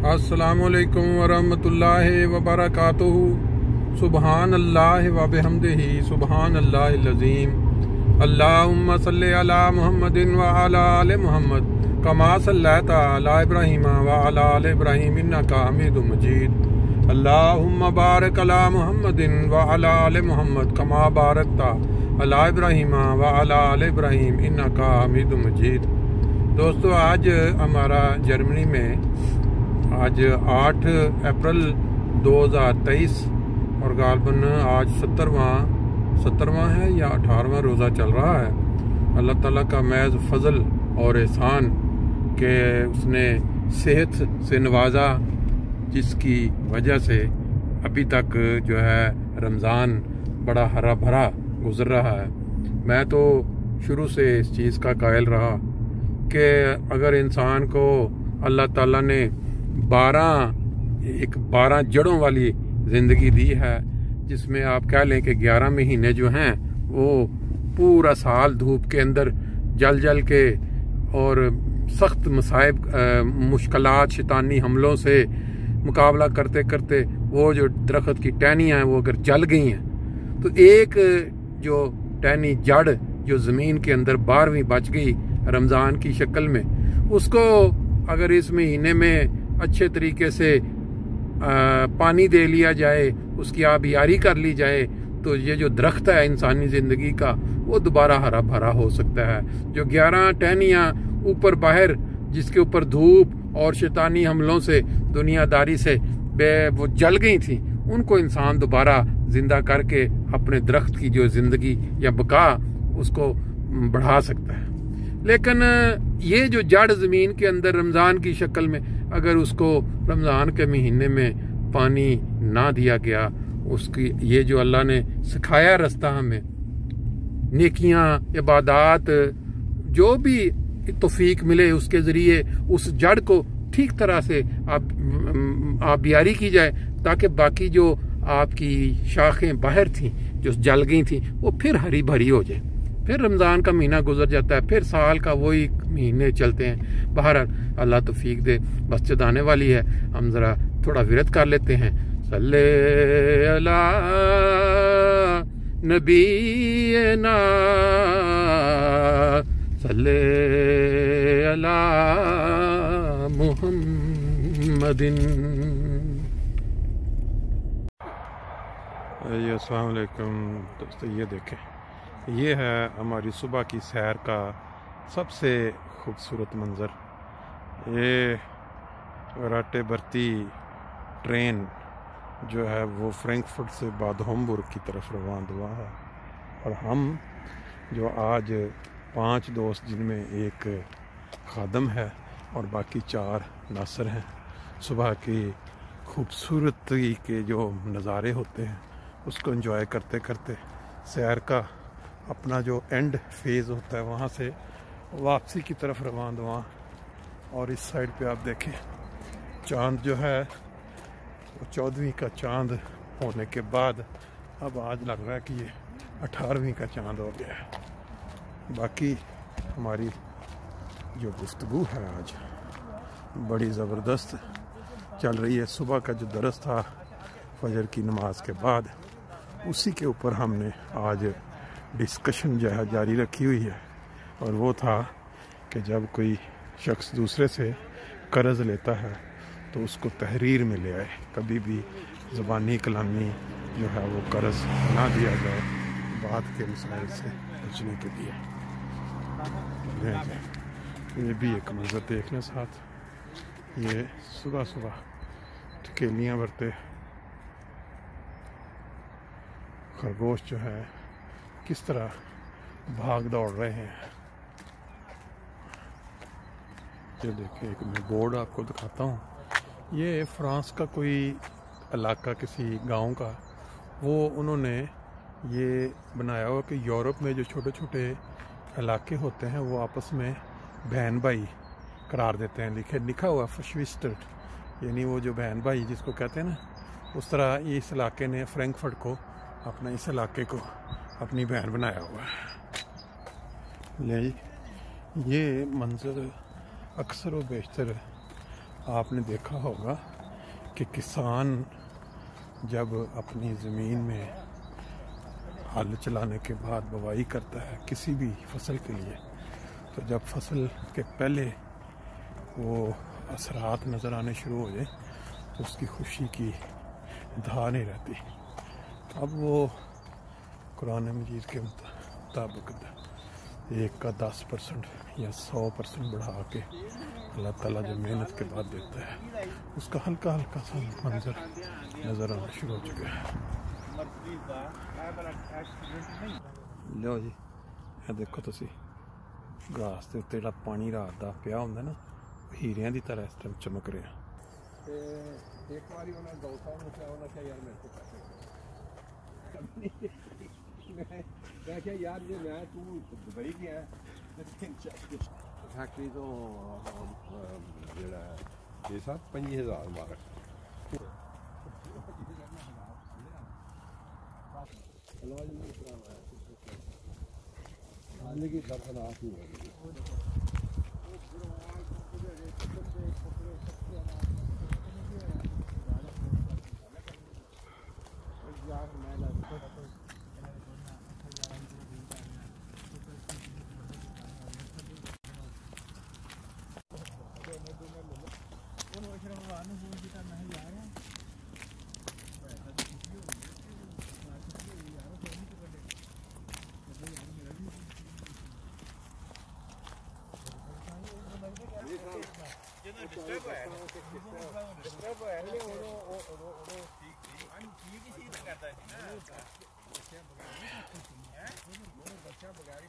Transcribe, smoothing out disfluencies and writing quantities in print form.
अस्सलामुअलैकुम वरहमतुल्लाहि वबरकातुहू। सुबहान अल्लाह व बिहम्दिही सुबहान अल्लाहिल अज़ीम। अल्लाहुम्मा सल्लि अला मुहम्मदिन व अला आलि मुहम्मद कमा सल्लैता अला इब्राहीम व अला आलि इब्राहीम इन्नका हमीदुम मजीद। अल्लाहुम्मा बारिक अला मुहम्मदिन व अला आलि मुहम्मद कमा बारकता अला इब्राहीम व अला आलि इब्राहीम इन्नका हमीदुम मजीद। दोस्तों, आज हमारा जर्मनी में आज 8 अप्रैल 2023 और गालबन आज 17वां है या 18वां रोज़ा चल रहा है। अल्लाह ताला का महज फजल और एहसान के उसने सेहत से नवाजा, जिसकी वजह से अभी तक जो है रमज़ान बड़ा हरा भरा गुजर रहा है। मैं तो शुरू से इस चीज़ का कायल रहा कि अगर इंसान को अल्लाह ताला ने 12 जड़ों वाली ज़िंदगी दी है, जिसमें आप कह लें कि 11 महीने जो हैं वो पूरा साल धूप के अंदर जल के और सख्त मसाइब मुश्किलात शैतानी हमलों से मुकाबला करते करते वो जो दरख्त की टहनियाँ हैं वो अगर जल गई हैं, तो एक जो टहनी जड़ जो ज़मीन के अंदर 12वीं बच गई रमज़ान की शक्ल में, उसको अगर इस महीने में अच्छे तरीके से पानी दे लिया जाए, उसकी आबियारी कर ली जाए, तो ये जो दरख्त है इंसानी ज़िंदगी का वो दोबारा हरा भरा हो सकता है। जो 11 टहनियाँ ऊपर बाहर जिसके ऊपर धूप और शैतानी हमलों से दुनियादारी से वो जल गई थी, उनको इंसान दोबारा जिंदा करके अपने दरख्त की जो ज़िंदगी या बका उसको बढ़ा सकता है। लेकिन ये जो जड़ ज़मीन के अंदर रमज़ान की शक्ल में, अगर उसको रमज़ान के महीने में पानी ना दिया गया, उसकी ये जो अल्लाह ने सिखाया रास्ता हमें, नेकियां इबादत जो भी तौफीक मिले उसके ज़रिए उस जड़ को ठीक तरह से आबियारी की जाए, ताकि बाकी जो आपकी शाखें बाहर थीं जो जल गई थी वो फिर हरी भरी हो जाए। फिर रमज़ान का महीना गुजर जाता है, फिर साल का वही महीने चलते हैं। बाहर अल्लाह तौफीक दे, मस्जिद आने वाली है, हम ज़रा थोड़ा विरत कर लेते हैं। सल्ले अला नबीना सल्ले अला मुहम्मदिन। अस्सलाम वालेकुम दोस्तों, ये देखें, ये है हमारी सुबह की सैर का सबसे खूबसूरत मंज़र। ये राटे भरती ट्रेन जो है वो फ्रैंकफर्ट से बाद होमबुर्ग की तरफ रवाना हुआ है, और हम जो आज 5 दोस्त, जिनमें एक खादम है और बाकी 4 नासर हैं, सुबह की खूबसूरती के जो नज़ारे होते हैं उसको एंजॉय करते करते सैर का अपना जो एंड फेज़ होता है वहाँ से वापसी की तरफ रवाना हुआ। और इस साइड पे आप देखें, चांद जो है वो 14वीं का चांद होने के बाद अब आज लग रहा है कि ये 18वीं का चांद हो गया है। बाकी हमारी जो गुफ्तगू है आज बड़ी ज़बरदस्त चल रही है। सुबह का जो दरस था फजर की नमाज के बाद, उसी के ऊपर हमने आज डिस्कशन जो है जारी रखी हुई है, और वो था कि जब कोई शख्स दूसरे से कर्ज़ लेता है तो उसको तहरीर में ले आए, कभी भी ज़बानी कलामी जो है वो कर्ज़ ना दिया जाए बाद के मसाइल से बचने के लिए। ये भी एक मंज़र देख लें साथ, ये सुबह सुबह टकेलियाँ भरते खरगोश जो है किस तरह भाग दौड़ रहे हैं। ये देखिए, एक मैं बोर्ड आपको दिखाता हूँ। ये फ्रांस का कोई इलाका, किसी गांव का, वो उन्होंने ये बनाया हुआ कि यूरोप में जो छोटे छोटे इलाके होते हैं वो आपस में बहन भाई करार देते हैं। लिखा हुआ फशविस्टर, यानी वो जो बहन भाई जिसको कहते हैं ना, उस तरह इस इलाके ने फ्रैंकफर्ट को, अपना इस इलाके को अपनी बहन बनाया हुआ है। ये मंजर अक्सर व बेशतर آپ نے دیکھا ہوگا کہ کسان جب اپنی زمین میں ہل چلانے کے بعد بوائی کرتا ہے کسی بھی فصل کے لیے، تو جب فصل کے پہلے وہ اثرات نظر آنے شروع ہو جائیں تو اس کی خوشی کی انتہا نہیں رہتی۔ اب وہ قرآن مجید کے مطابق 1 کا 10% یا 100% بڑھا کے اللہ تعالیٰ جو محنت کے بعد دیتا ہے اس کا ہلکا ہلکا سا منظر نظر آنا شروع ہو چکا ہے۔ لو جی یہ دیکھو تسی گھاس کے اتنے جڑا پانی رات کا پیا ہوندا نا ہیریاں دی طرح اس ٹائم چمک رہے ہیں۔ ایک باری انہوں نے دو صاحب نے کہا یار میرے کو میں کہا یار یہ میں تو دبئی گیا فیکٹری تو جڑا 5,000 مارک زندگی دردناک ہی بغیر